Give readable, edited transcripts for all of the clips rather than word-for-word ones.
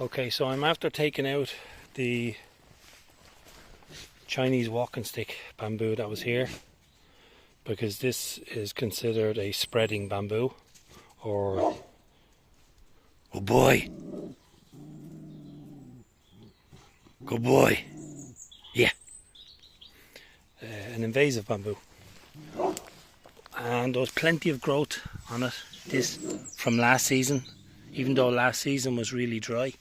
Okay, so I'm after taking out the Chinese walking stick bamboo that was here, because this is considered a spreading bamboo, or oh boy, good boy, yeah, an invasive bamboo, and there was plenty of growth on it. This from last season, even though last season was really dry,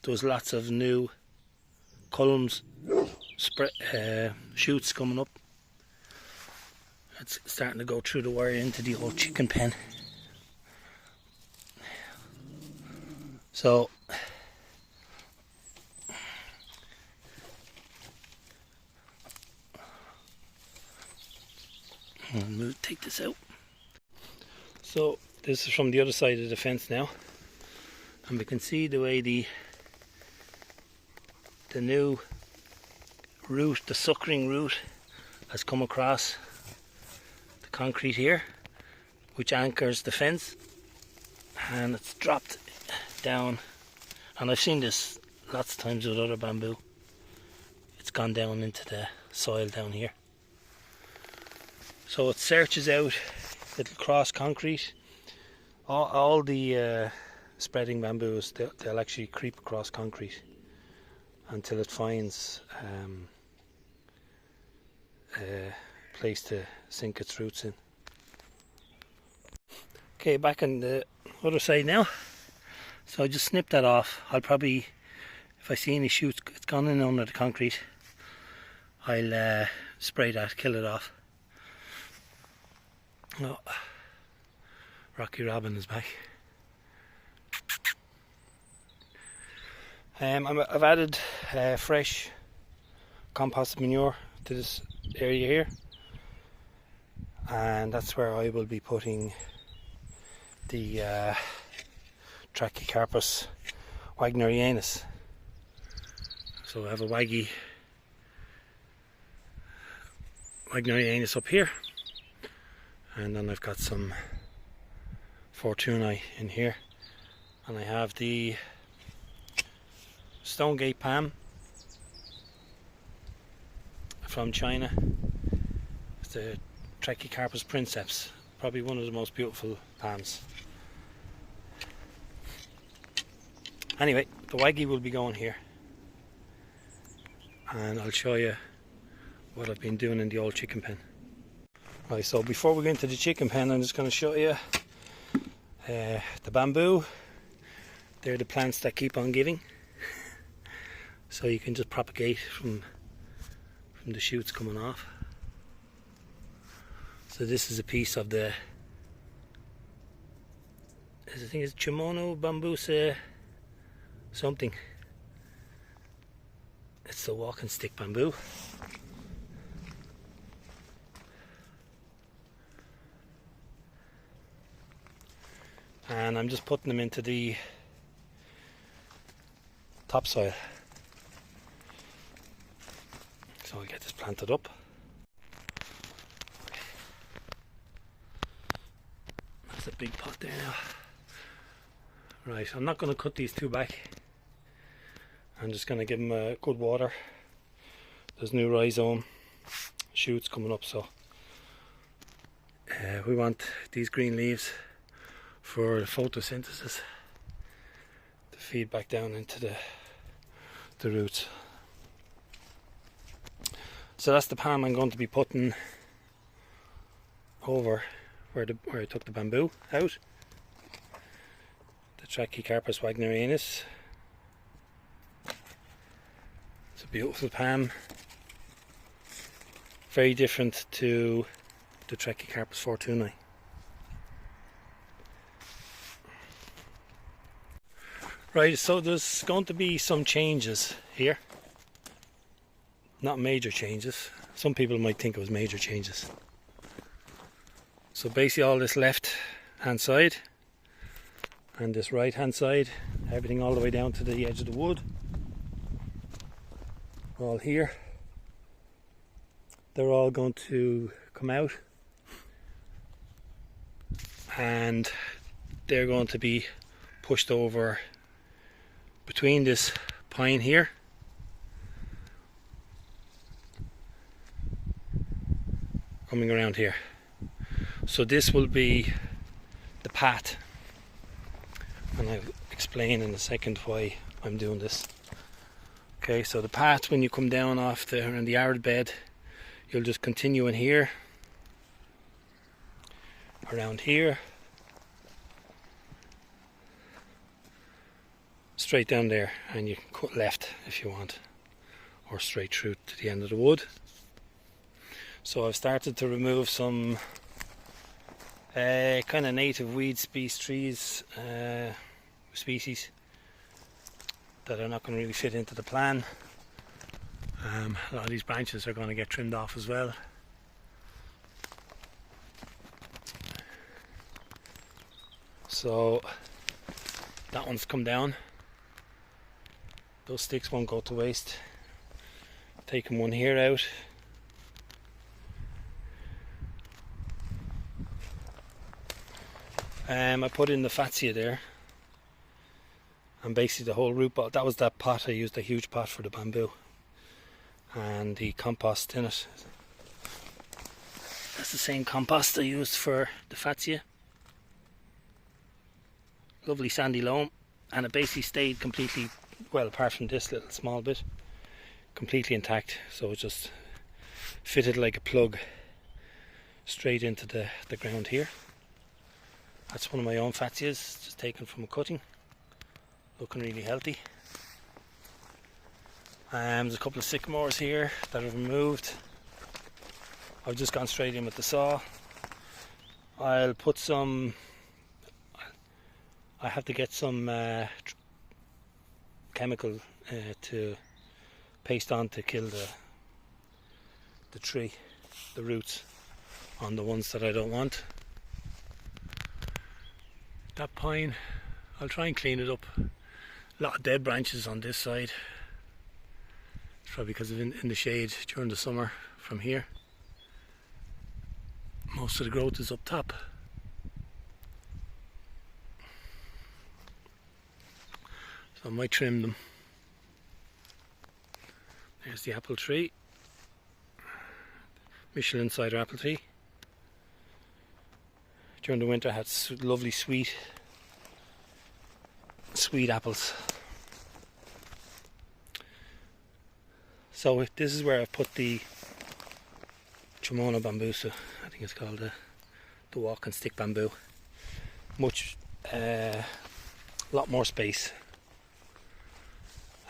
there was lots of new culms, shoots coming up. It's starting to go through the wire into the old chicken pen. So we'll take this out. So this is from the other side of the fence now, and we can see the way the new root, the suckering root, has come across the concrete here, which anchors the fence, and it's dropped down. And I've seen this lots of times with other bamboo. It's gone down into the soil down here. So it searches out, it'll cross concrete. All the spreading bamboos, they'll actually creep across concrete until it finds a place to sink its roots in. Okay, back on the other side now. So I just snipped that off. I'll probably, if I see any shoots, it's gone in under the concrete, I'll spray that, kill it off. Oh, Rocky Robin is back. I've added fresh composted manure to this area here, and that's where I will be putting the Trachycarpus wagnerianus. So I have a wagnerianus up here, and then I've got some Fortunae in here, and I have the Stonegate palm from China. It's the Trachycarpus princeps, probably one of the most beautiful palms. Anyway, the waggy will be going here, and I'll show you what I've been doing in the old chicken pen. Right, so before we go into the chicken pen, I'm just going to show you the bamboo. They're the plants that keep on giving. So you can just propagate from the shoots coming off. So this is a piece of the, I think it's Chimono bambusa something. It's the walking stick bamboo. And I'm just putting them into the topsoil. So I'll get this planted up. That's a big pot there now. Right, I'm not going to cut these two back. I'm just going to give them a good water. There's new rhizome shoots coming up, so we want these green leaves for photosynthesis to feed back down into the roots. So that's the palm I'm going to be putting over where I took the bamboo out. The Trachycarpus wagnerianus. It's a beautiful palm. Very different to the Trachycarpus Fortunae. Right, so there's going to be some changes here. Not major changes. Some people might think it was major changes. So basically all this left hand side and this right hand side, everything all the way down to the edge of the wood, all here, they're all going to come out, and they're going to be pushed over between this pine here coming around here. So this will be the path, and I'll explain in a second why I'm doing this. Okay, so the path, when you come down off there in the arid bed, you'll just continue in here, around here, straight down there, and you can cut left if you want, or straight through to the end of the wood. So I've started to remove some kind of native weed species that are not going to really fit into the plan. A lot of these branches are going to get trimmed off as well. So that one's come down. Those sticks won't go to waste. Taking one here out. I put in the fascia there, and basically the whole root ball, that was that pot. I used a huge pot for the bamboo and the compost in it. That's the same compost I used for the fascia. Lovely sandy loam, and it basically stayed completely, well, apart from this little small bit, completely intact. So it just fitted like a plug straight into the ground here. That's one of my own fascias, just taken from a cutting, looking really healthy. There's a couple of sycamores here that I've removed. I've just gone straight in with the saw. I'll put some, I have to get some chemical to paste on to kill the tree, the roots on the ones that I don't want. That pine, I'll try and clean it up. A lot of dead branches on this side. It's probably because of in the shade during the summer from here. Most of the growth is up top. So I might trim them. There's the apple tree. Michelin cider apple tree. During the winter I had lovely sweet apples. So this is where I've put the Tremona bambusa, I think it's called the walk and stick bamboo. Much, lot more space.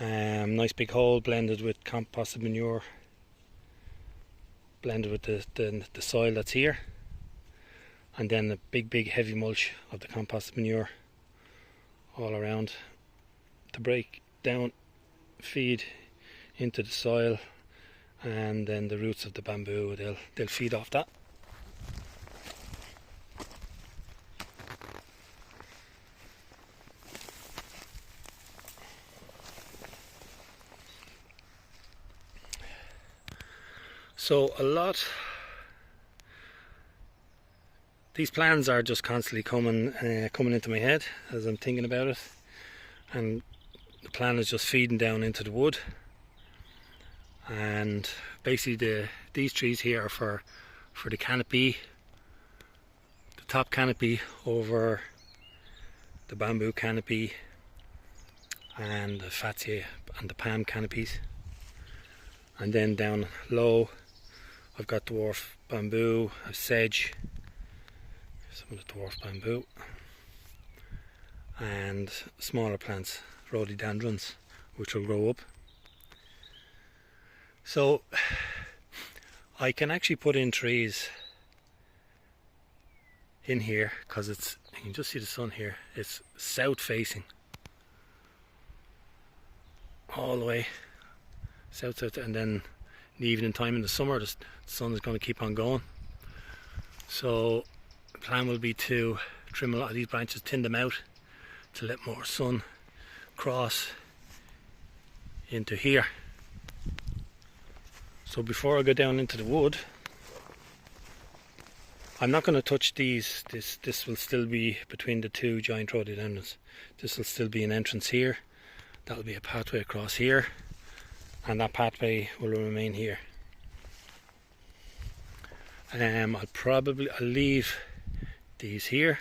Nice big hole blended with composted manure, blended with the soil that's here. And then a big heavy mulch of the composted manure all around to break down, feed into the soil, and then the roots of the bamboo, they'll feed off that. So these plans are just constantly coming into my head as I'm thinking about it, and the plan is just feeding down into the wood. And basically these trees here are for the canopy, the top canopy over the bamboo canopy and the fascia and the palm canopies. And then down low I've got dwarf bamboo, sedge, some of the dwarf bamboo, and smaller plants, rhododendrons, which will grow up. So I can actually put in trees in here because you can just see the sun here, it's south facing all the way south, and then in the evening time in the summer the sun is going to keep on going. So the plan will be to trim a lot of these branches, thin them out to let more sun cross into here. So before I go down into the wood, I'm not going to touch these. This will still be between the two giant rhododendrons. This will still be an entrance here. That'll be a pathway across here, and that pathway will remain here. I'll leave these here,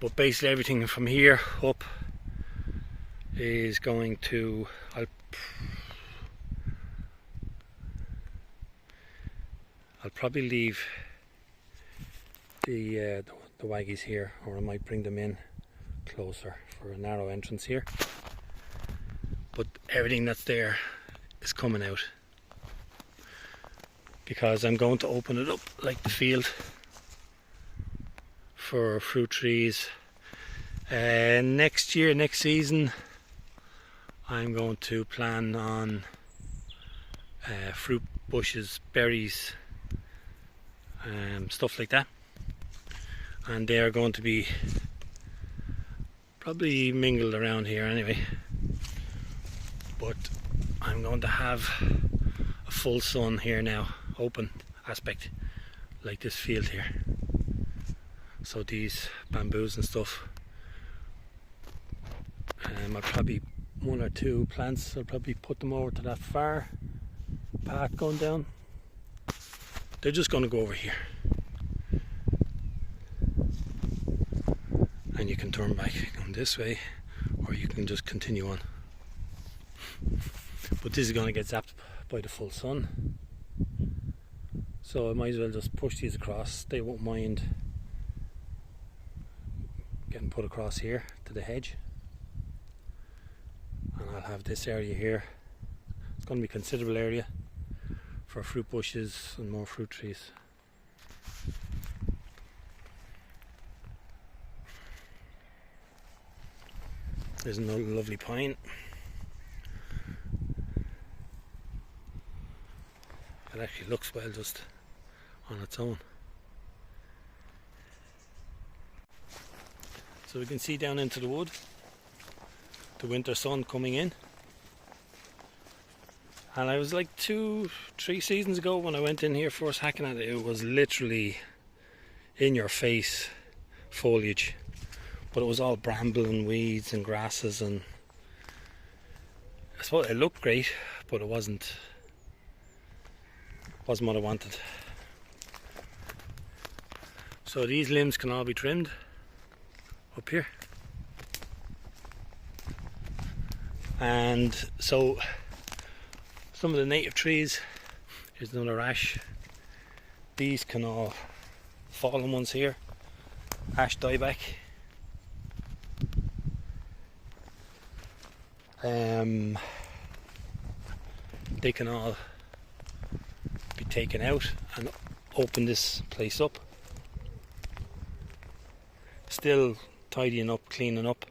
but basically everything from here up is going to, I'll probably leave the waggies here, or I might bring them in closer for a narrow entrance here. But everything that's there is coming out, because I'm going to open it up like the field for fruit trees. Next season, I'm going to plan on fruit bushes, berries, stuff like that, and they are going to be probably mingled around here anyway. But I'm going to have a full sun here now, open aspect, like this field here. So these bamboos and stuff, I'll probably, one or two plants, I'll probably put them over to that far path going down. They're just going to go over here, and you can turn back on this way, or you can just continue on. But this is going to get zapped by the full sun, so I might as well just push these across. They won't mind getting put across here to the hedge, and I'll have this area here. It's going to be a considerable area for fruit bushes and more fruit trees. There's another lovely pine. It actually looks well just on its own. So we can see down into the wood the winter sun coming in. And I was like 2-3 seasons ago when I went in here first hacking at it, it was literally in your face foliage, but it was all bramble and weeds and grasses, and I suppose it looked great, but it wasn't what I wanted. So these limbs can all be trimmed up here, and so some of the native trees, here's another ash, these can all, fallen ones here, ash dieback, they can all be taken out and open this place up. Still tidying up, cleaning up.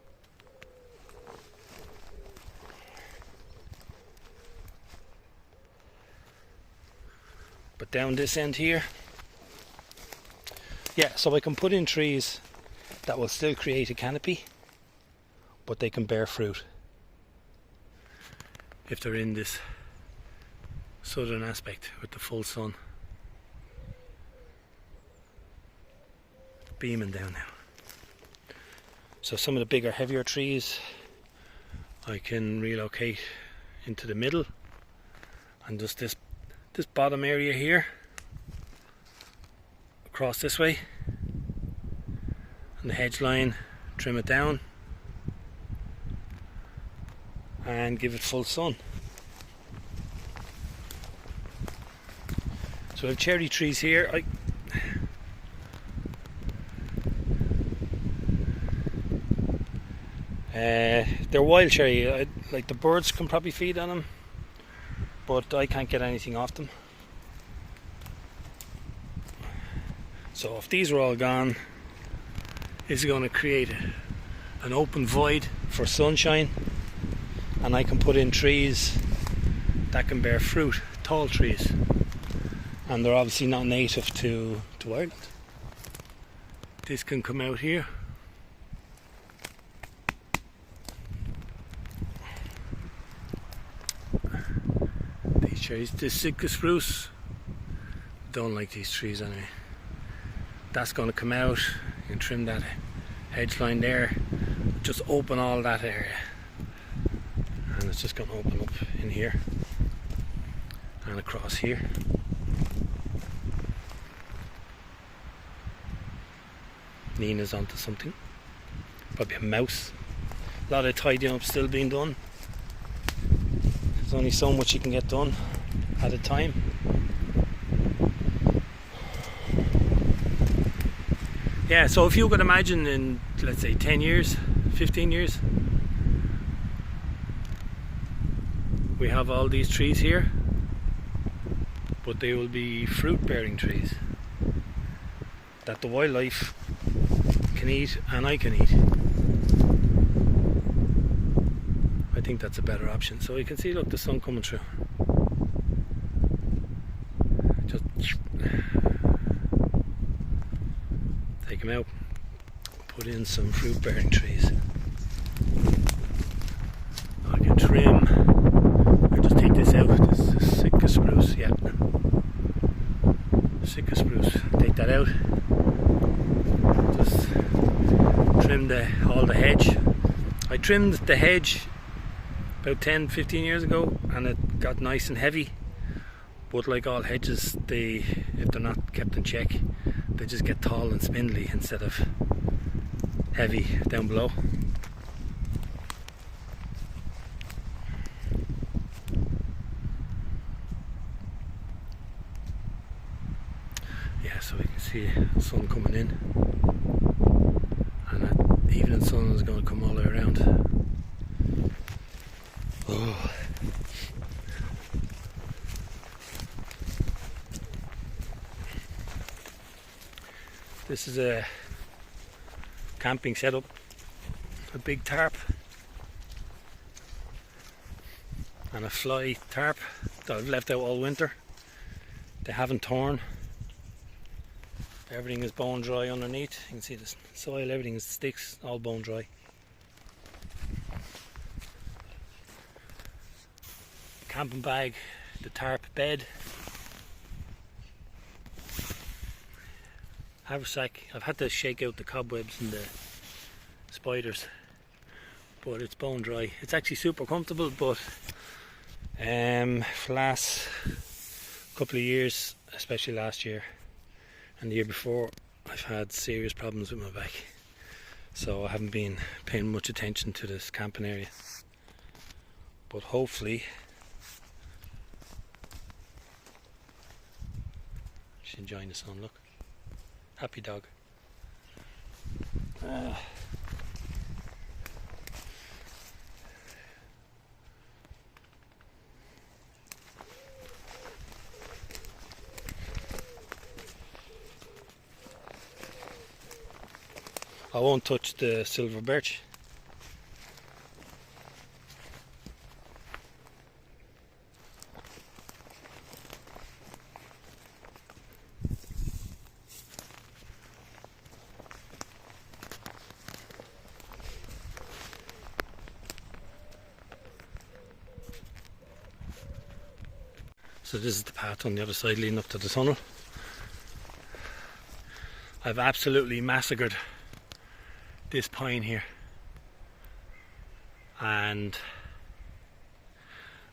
But down this end here, yeah, so I can put in trees that will still create a canopy, but they can bear fruit if they're in this southern aspect with the full sun beaming down now. So some of the bigger, heavier trees I can relocate into the middle, and just this bottom area here across this way, and the hedge line, trim it down and give it full sun. So I have cherry trees here. They're wild cherry, like the birds can probably feed on them, but I can't get anything off them. So if these are all gone, it's going to create an open void for sunshine, and I can put in trees that can bear fruit, tall trees, and they're obviously not native to Ireland. This can come out here. These trees, this Sitka spruce, don't like these trees anyway. That's going to come out. You can trim that hedge line there, just open all that area, and it's just going to open up in here and across here. Nina's onto something, probably a mouse. A lot of tidying up still being done. There's only so much you can get done at a time. Yeah, so if you could imagine in, let's say, 10 years, 15 years, we have all these trees here, but they will be fruit bearing trees that the wildlife can eat and I can eat. I think that's a better option. So you can see, look, the sun coming through. Just take them out, put in some fruit bearing trees. I can trim. I just take this out. This is Sitka spruce, yeah. Sitka spruce. Take that out. Just trim all the hedge. I trimmed the hedge about 10-15 years ago, and it got nice and heavy. But like all hedges, if they're not kept in check, they just get tall and spindly instead of heavy down below. Yeah, so you can see the sun coming in, and that evening sun is going to come all the way around. Oh. This is a camping setup, a big tarp and a fly tarp that I've left out all winter. They haven't torn. Everything is bone dry underneath. You can see the soil, everything is sticks, all bone dry. Camping bag, the tarp bed, haversack. I've had to shake out the cobwebs and the spiders, but it's bone dry. It's actually super comfortable, but for the last couple of years, especially last year and the year before, I've had serious problems with my back, so I haven't been paying much attention to this camping area. But hopefully, she's enjoying the sun. Look, happy dog. I won't touch the silver birch. So this is the path on the other side leading up to the tunnel. I've absolutely massacred this pine here, and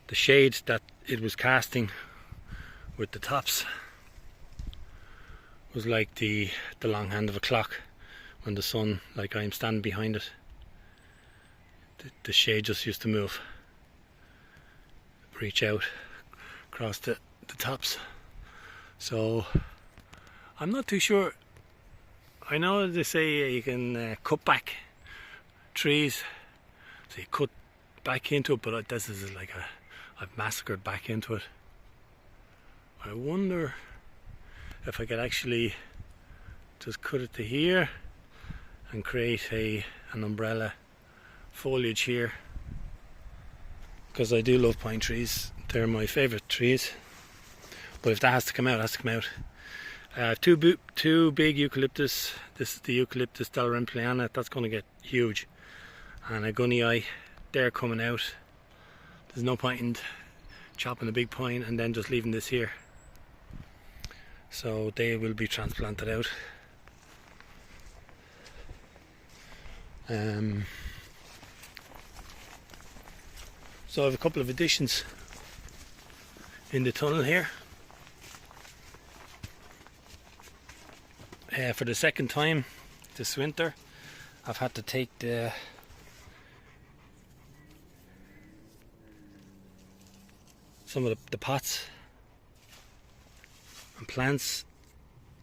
the shade that it was casting with the tops was like the long hand of a clock when the sun, like I'm standing behind it, the shade just used to move, reach out across the tops. So I'm not too sure. I know they say you can cut back trees, so you cut back into it, but this is like I've massacred back into it. I wonder if I could actually just cut it to here and create an umbrella foliage here, because I do love pine trees. They're my favourite trees, but if that has to come out, it has to come out. I have two big eucalyptus. This is the Eucalyptus delrampliana. That's going to get huge, and a gunny eye. They're coming out. There's no point in chopping the big pine and then just leaving this here. So they will be transplanted out. So I have a couple of additions in the tunnel here. For the second time this winter, I've had to take some of the pots and plants,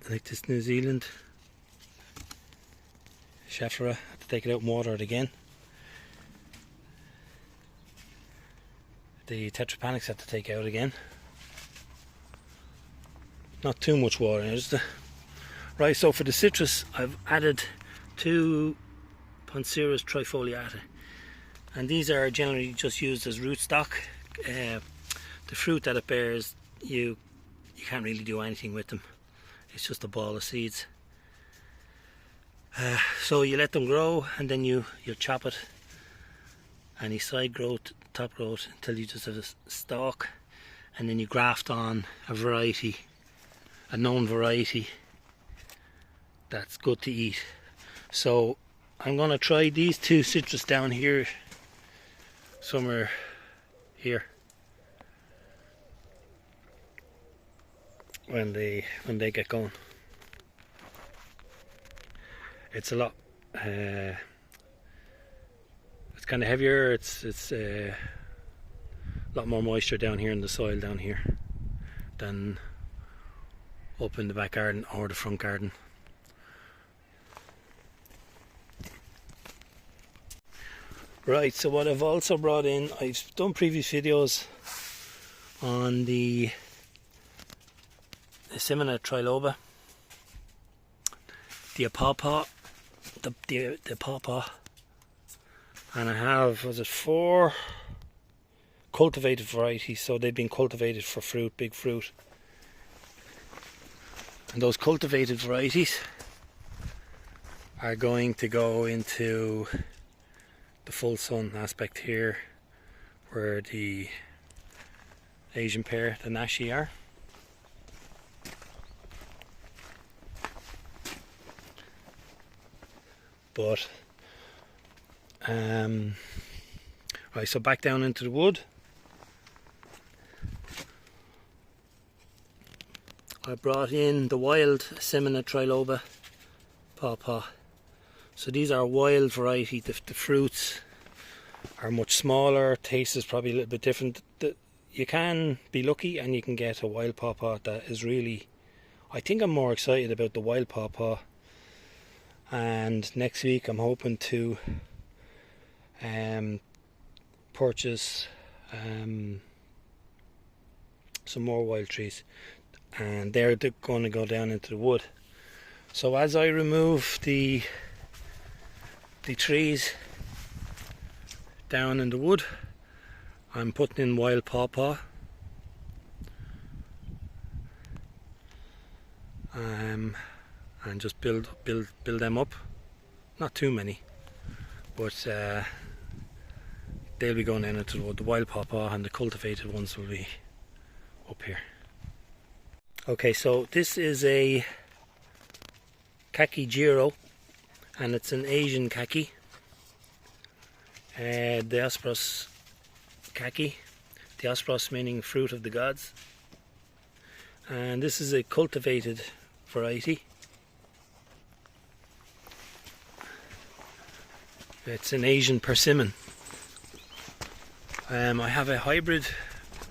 like this New Zealand Sheffera. I had to take it out and water it again. The tetrapanics had to take out again. Not too much water. Right, so for the citrus I've added 2 Poncirus trifoliata, and these are generally just used as rootstock. The fruit that it bears, you can't really do anything with them. It's just a ball of seeds. So you let them grow, and then you chop it, any side growth, top growth, until you just have a stalk, and then you graft on a variety, a known variety that's good to eat. So I'm going to try these 2 citrus down here, somewhere here, when they get going. It's a lot. It's kind of heavier. It's a lot more moisture down here in the soil down here than up in the back garden or the front garden. Right, so what I've also brought in, I've done previous videos on the Simina triloba, the pawpaw, the pawpaw, and I have, was it 4 cultivated varieties, so they've been cultivated for fruit, big fruit. And those cultivated varieties are going to go into the full sun aspect here, where the Asian pear, the nashi, are. But right, so back down into the wood. I brought in the wild Simina triloba pawpaw. So these are wild variety. The fruits are much smaller. Taste is probably a little bit different. You can be lucky and you can get a wild pawpaw that is really, I think I'm more excited about the wild pawpaw. And next week I'm hoping to purchase some more wild trees, and they're going to go down into the wood. So as I remove the trees down in the wood, I'm putting in wild pawpaw, and just build them up. Not too many, but they'll be going down into the wood. The wild pawpaw and the cultivated ones will be up here. Okay, so this is a kaki giro, and it's an Asian kaki, Diospyros kaki, Diospyros meaning fruit of the gods, and this is a cultivated variety. It's an Asian persimmon. I have a hybrid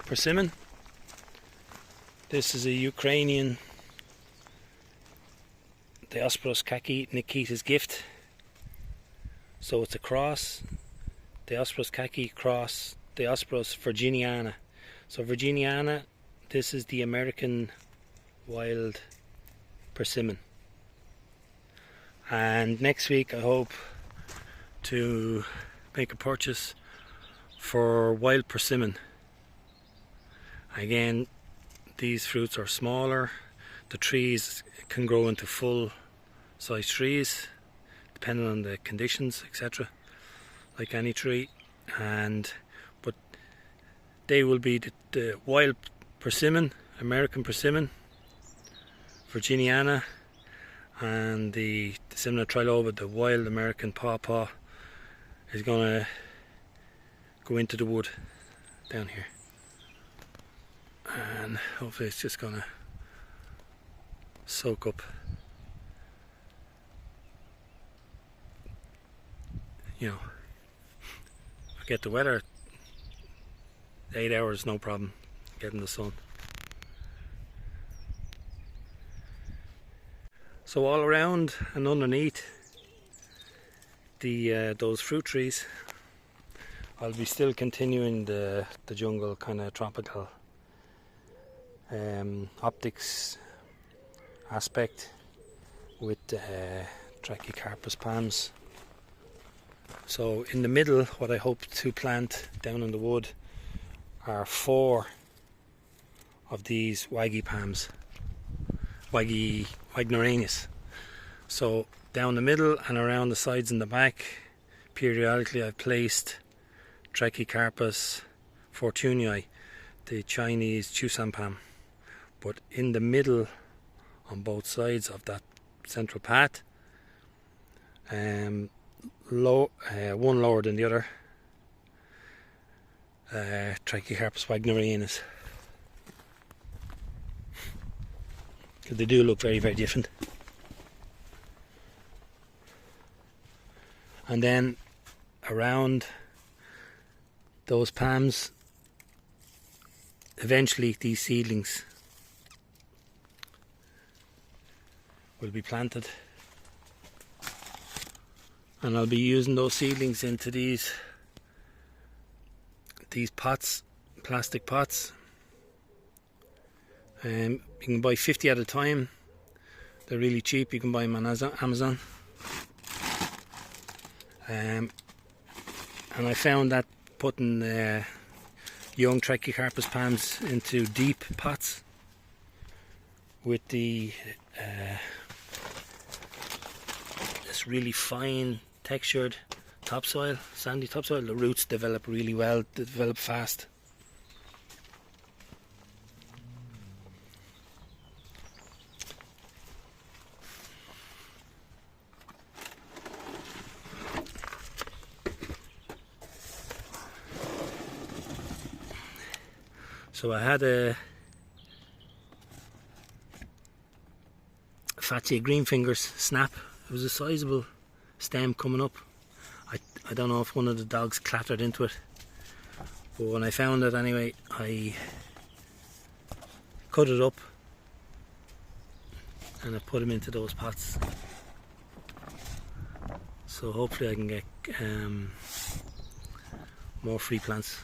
persimmon. This is a Ukrainian Diospyros kaki, Nikita's gift. So it's a cross, Diospyros kaki cross Diospyros virginiana. So virginiana, this is the American wild persimmon. And next week I hope to make a purchase for wild persimmon. Again, these fruits are smaller. The trees can grow into full size trees depending on the conditions, etc., like any tree. But they will be the wild persimmon, American persimmon, virginiana, and the Simina triloba, the wild American pawpaw, is going to go into the wood down here, and hopefully it's just going to soak up, you know, forget the weather, 8 hours no problem getting the sun. So all around and underneath the those fruit trees, I'll be still continuing the jungle kind of tropical optics aspect with Trachycarpus palms. So in the middle, what I hope to plant down in the wood are 4 of these Waggy palms, Wagnerianus. So down the middle and around the sides and the back, periodically I've placed Trachycarpus fortunei, the Chinese Chusan palm. But in the middle, on both sides of that central path, one lower than the other, Trachycarpus wagnerianus. They do look very, very different. And then around those palms, eventually these seedlings will be planted, and I'll be using those seedlings into these pots, plastic pots. You can buy 50 at a time. They're really cheap. You can buy them on Amazon. And I found that putting young Trachycarpus palms into deep pots with the this really fine textured topsoil, sandy topsoil, the roots develop really well, they develop fast. So I had a Fatsia green fingers snap. It was a sizable stem coming up. I don't know if one of the dogs clattered into it, but when I found it anyway, I cut it up and I put them into those pots. So hopefully I can get more free plants.